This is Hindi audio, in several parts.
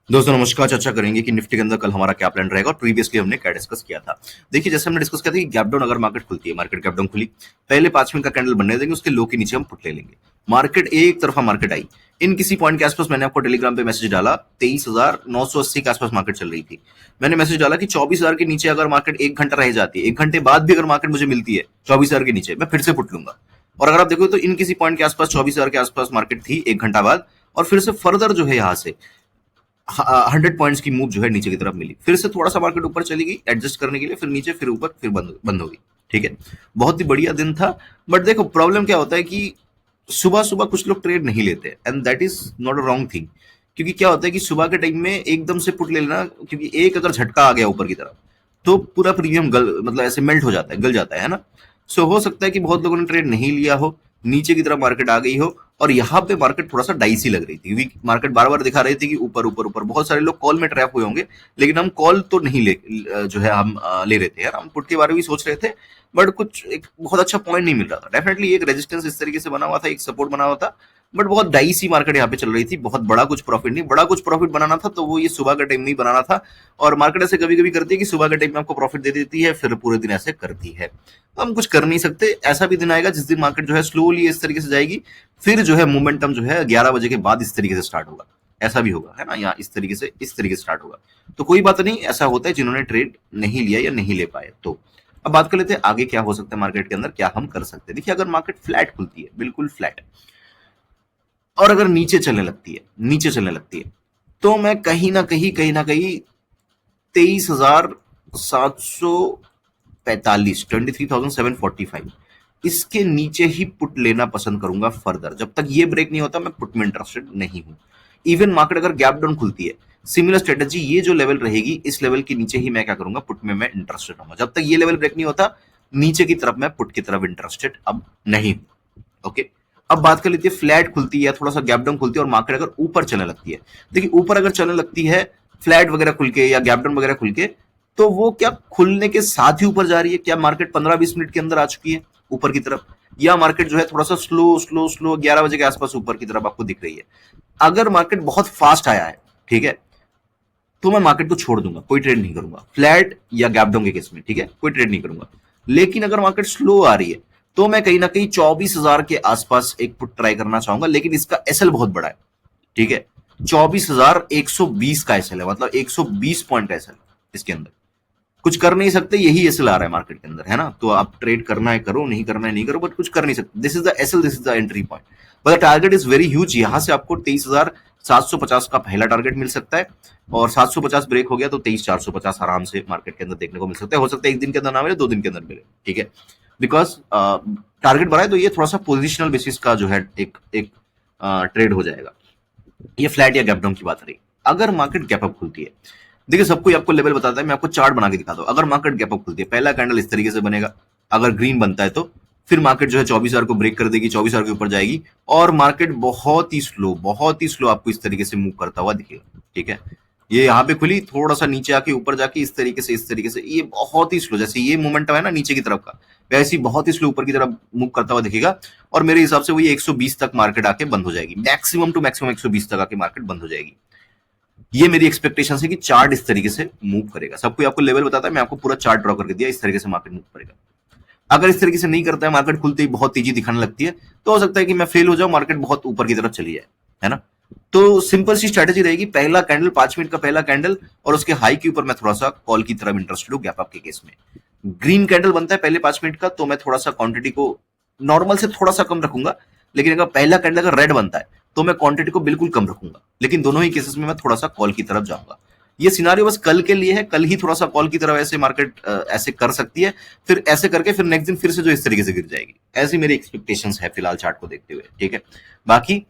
दोस्तों नमस्कार। चर्चा करेंगे कि निफ्टी के अंदर कल हमारा क्या प्लान रहेगा और प्रीवियसली हमने क्या डिस्कस किया था। देखिए, जैसे हमने डिस्कस किया था कि गैप डाउन अगर मार्केट खुलती है, मार्केट गैप डाउन खुली, पहले 5 मिनट का कैंडल बनने देंगे, उसके लो के नीचे हम पुट ले लेंगे। मार्केट एक तरफा मार्केट आई। इन किसी पॉइंट के आसपास मैंने आपको टेलीग्राम पे मैसेज डाला, 23,980 के आसपास मार्केट चल रही थी। मैंने मैसेज डाला कि 24,000 के नीचे अगर मार्केट 1 घंटा रह जाती है, 1 घंटे बाद भी अगर मार्केट मुझे मिलती है 24,000 के नीचे, मैं फिर से पुट लूंगा। और अगर आप देखो तो इन किसी पॉइंट के आसपास 24,000 के आसपास मार्केट थी 1 घंटा बाद, और फिर से फर्दर जो है यहाँ से 100 पॉइंट्स की मूव जो है नीचे की तरफ मिली, फिर से थोड़ा सा मार्केट ऊपर चली गई एडजस्ट करने के लिए, फिर नीचे, फिर ऊपर, फिर बंद बंद हो गई। ठीक है, बहुत ही बढ़िया दिन था। बट देखो, प्रॉब्लम क्या होता है कि सुबह सुबह कुछ लोग ट्रेड नहीं लेते, and that is not a wrong thing. क्योंकि क्या होता है कि सुबह के टाइम में एकदम से पुट ले लेना, क्योंकि एक अगर झटका आ गया ऊपर की तरफ तो पूरा प्रीमियम गल मतलब ऐसे मेल्ट हो जाता है, गल जाता है ना। सो हो सकता है कि बहुत लोगों ने ट्रेड नहीं लिया हो, नीचे की तरफ मार्केट आ गई हो, और यहाँ पे मार्केट थोड़ा सा डाइसी लग रही थी, क्योंकि मार्केट बार बार दिखा रही थी कि ऊपर ऊपर ऊपर। बहुत सारे लोग कॉल में ट्रैप हुए होंगे, लेकिन हम कॉल तो नहीं ले जो है हम ले रहे थे यार, हम पुट के बारे में भी सोच रहे थे। बट कुछ एक बहुत अच्छा पॉइंट नहीं मिल रहा था। डेफिनेटली एक रेजिस्टेंस इस तरीके से बना हुआ था, एक सपोर्ट बना हुआ था, बट बहुत डाइसी मार्केट यहाँ पे चल रही थी। बहुत बड़ा कुछ प्रॉफिट नहीं, बड़ा कुछ प्रॉफिट बनाना था तो वो ये सुबह के टाइम में ही बनाना था। और मार्केट ऐसे कभी कभी करती है कि सुबह के टाइम में आपको प्रॉफिट दे देती है, फिर पूरे दिन ऐसे करती है। तो हम कुछ कर नहीं सकते। ऐसा भी दिन आएगा जिस दिन मार्केट जो है स्लोली इस तरीके से जाएगी, फिर जो है मोमेंटम जो है 11 बजे के बाद इस तरीके से स्टार्ट होगा। ऐसा भी होगा, है ना, यहाँ इस तरीके से स्टार्ट होगा। तो कोई बात नहीं, ऐसा होता है जिन्होंने ट्रेड नहीं लिया या नहीं ले पाए। तो अब बात कर लेते हैं आगे क्या हो सकता है मार्केट के अंदर, क्या हम कर सकते हैं। देखिए, अगर मार्केट फ्लैट खुलती है, बिल्कुल फ्लैट, और अगर नीचे चलने लगती है, तो मैं कहीं ना कहीं 23,745, 23,745, इसके नीचे ही पुट लेना पसंद करूंगा। फर्दर जब तक ये ब्रेक नहीं होता, मैं पुट में इंटरेस्टेड नहीं हूं। इवन मार्केट अगर गैप डाउन खुलती है, सिमिलर स्ट्रेटेजी, ये जो लेवल रहेगी, इस लेवल के नीचे ही मैं क्या करूंगा, पुट में मैं इंटरेस्टेड होऊंगा। जब तक ये लेवल ब्रेक नहीं होता, नीचे की तरफ मैं पुट की तरफ इंटरेस्टेड अब नहीं हूं। ओके, अब बात कर लेते हैं फ्लैट खुलती है या थोड़ा सा गैप डाउन खुलती है और मार्केट अगर ऊपर चलने लगती है। देखिए, ऊपर अगर चलने लगती है फ्लैट वगैरह खुल के या गैप डाउन वगैरह खुल के, तो वो क्या खुलने के साथ ही ऊपर जा रही है? क्या मार्केट 15-20 मिनट के अंदर आ चुकी है ऊपर की तरफ, या मार्केट जो है थोड़ा सा स्लो स्लो स्लो 11 बजे के आसपास ऊपर की तरफ आपको दिख रही है? अगर मार्केट बहुत फास्ट आया है, ठीक है, तो मैं मार्केट को छोड़ दूंगा, कोई ट्रेड नहीं करूंगा फ्लैट या गैप डाउन के केस में। ठीक है, कोई ट्रेड नहीं करूंगा। लेकिन अगर मार्केट स्लो आ रही है, तो मैं कहीं ना कहीं 24,000 के आसपास एक पुट ट्राई करना चाहूंगा, लेकिन इसका एसएल बहुत बड़ा है। ठीक है, 24,120 का एसएल है, मतलब 120 पॉइंट का एसएल। इसके अंदर कुछ कर नहीं सकते, यही एसएल आ रहा है मार्केट के अंदर, है ना। तो आप ट्रेड करना है करो, नहीं करना है नहीं करो, बट कुछ कर नहीं सकते। This is the SL, this is the entry point, but target is very huge. यहां से आपको 23,750 का पहला टारगेट मिल सकता है, और 750 ब्रेक हो गया तो 23,450 आराम से मार्केट के अंदर देखने को मिल सकता है। हो सकता है एक दिन के अंदर ना मिले, 2 दिन के अंदर मिले। ठीक है, बिकॉज टारगेट बढ़ा है, तो ये थोड़ा सा पोजिशनल बेसिस का जो है एक एक ट्रेड हो जाएगा। ये फ्लैट या गैप डाउन की बात रही। अगर मार्केट गैप अप खुलती है, देखिए सब कोई आपको लेवल बताता है, मैं आपको चार्ट बना के दिखाता हूं। अगर मार्केट गैप अप खुलती है, पहला कैंडल इस तरीके से बनेगा, अगर ग्रीन बनता है तो फिर मार्केट जो है 24,000 को ब्रेक कर देगी, 24,000 के ऊपर जाएगी, और मार्केट बहुत ही स्लो आपको इस तरीके से मूव करता हुआ दिखेगा। ठीक है, ये यहाँ पे खुली, थोड़ा सा नीचे आके ऊपर जाके इस तरीके से ये बहुत ही स्लो, जैसे ये मोमेंटम है ना नीचे की तरफ का, वैसे ही बहुत ही स्लो ऊपर की तरफ मूव करता हुआ दिखेगा। और मेरे हिसाब से वही 120 तक मार्केट आके बंद हो जाएगी, मैक्सिमम टू मैक्सिमम 120 तक आके मार्केट बंद हो जाएगी। ये मेरी एक्सपेक्टेशन है कि चार्ट इस तरीके से मूव करेगा। सब कोई आपको लेवल बताता है, मैं आपको पूरा चार्ट ड्रॉ करके दिया, इस तरीके से मार्केट मूव करेगा। अगर इस तरीके से नहीं करता है, मार्केट खुलते ही बहुत तेजी दिखाने लगती है, तो हो सकता है कि मैं फेल हो जाऊं, मार्केट बहुत ऊपर की तरफ चली जाए, है ना। तो सिंपल सी स्ट्रेटेजी रहेगी, पहला कैंडल 5 मिनट का पहला कैंडल, और उसके हाई के ऊपर मैं थोड़ा सा कॉल की तरफ इंटरेस्टेड हूं गैप अप के केस में। ग्रीन कैंडल बनता है पहले 5 मिनट का, तो मैं थोड़ा सा क्वांटिटी को नॉर्मल से थोड़ा सा कम रखूंगा। लेकिन अगर पहला कैंडल अगर रेड बनता है, तो मैं क्वांटिटी को बिल्कुल कम रखूंगा। लेकिन दोनों ही केसेस में मैं थोड़ा सा कॉल की तरफ जाऊंगा। ये सिनारियो बस कल के लिए है, कल ही थोड़ा सा कॉल की तरफ ऐसे मार्केट ऐसे कर सकती है, फिर ऐसे करके फिर नेक्स्ट दिन फिर से जो इस तरीके से गिर जाएगी। ऐसी मेरी एक्सपेक्टेशंस है फिलहाल चार्ट को देखते हुए। ठीक है, बाकी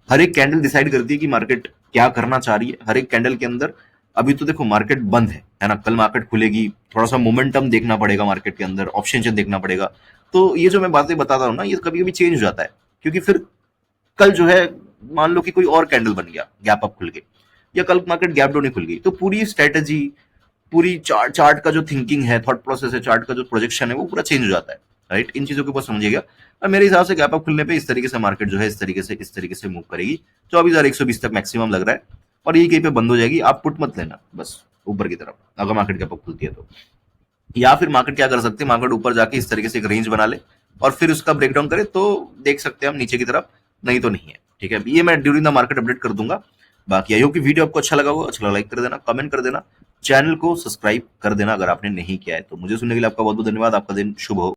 हर एक कैंडल डिसाइड करती है कि मार्केट क्या करना चाह रही है हर एक कैंडल के अंदर। अभी तो देखो मार्केट बंद है ना, कल मार्केट खुलेगी, थोड़ा सा मोमेंटम देखना पड़ेगा मार्केट के अंदर, ऑप्शन चेन देखना पड़ेगा। तो ये जो मैं बातें बताता हूँ ना, ये कभी कभी चेंज हो जाता है, क्योंकि फिर कल जो है मान लो कि कोई और कैंडल बन गया गैप अप खुल के, या कल मार्केट गैप डाउन ही खुल गई, तो पूरी स्ट्रेटेजी, पूरी चार्ट का जो थिंकिंग है, थॉट प्रोसेस है, चार्ट का जो प्रोजेक्शन है, वो पूरा चेंज हो जाता है। राइट, इन चीजों के ऊपर समझिएगा। और मेरे हिसाब से गैप अप खुलने पे इस तरीके से मार्केट जो है इस तरीके से मूव करेगी। 24,120 तक मैक्सिमम लग रहा है। और ये कहीं पे बंद हो जाएगी, आप पुट मत लेना बस ऊपर की तरफ, अगर मार्केट गैप अप खुलती है तो। या फिर मार्केट क्या कर सकते हैं, मार्केट ऊपर जाके इस तरीके से एक रेंज बना ले और फिर उसका ब्रेकडाउन करे तो देख सकते हैं हम नीचे की तरफ, नहीं तो नहीं है। ठीक है, ये मैं ड्यूरिंग द मार्केट अपडेट कर दूंगा। बाकी आई होप कि वीडियो आपको अच्छा लगा होगा, अच्छा लगा लाइक कर देना, कमेंट कर देना, चैनल को सब्सक्राइब कर देना अगर आपने नहीं किया है तो। मुझे सुनने के लिए आपका बहुत बहुत धन्यवाद, आपका दिन शुभ हो।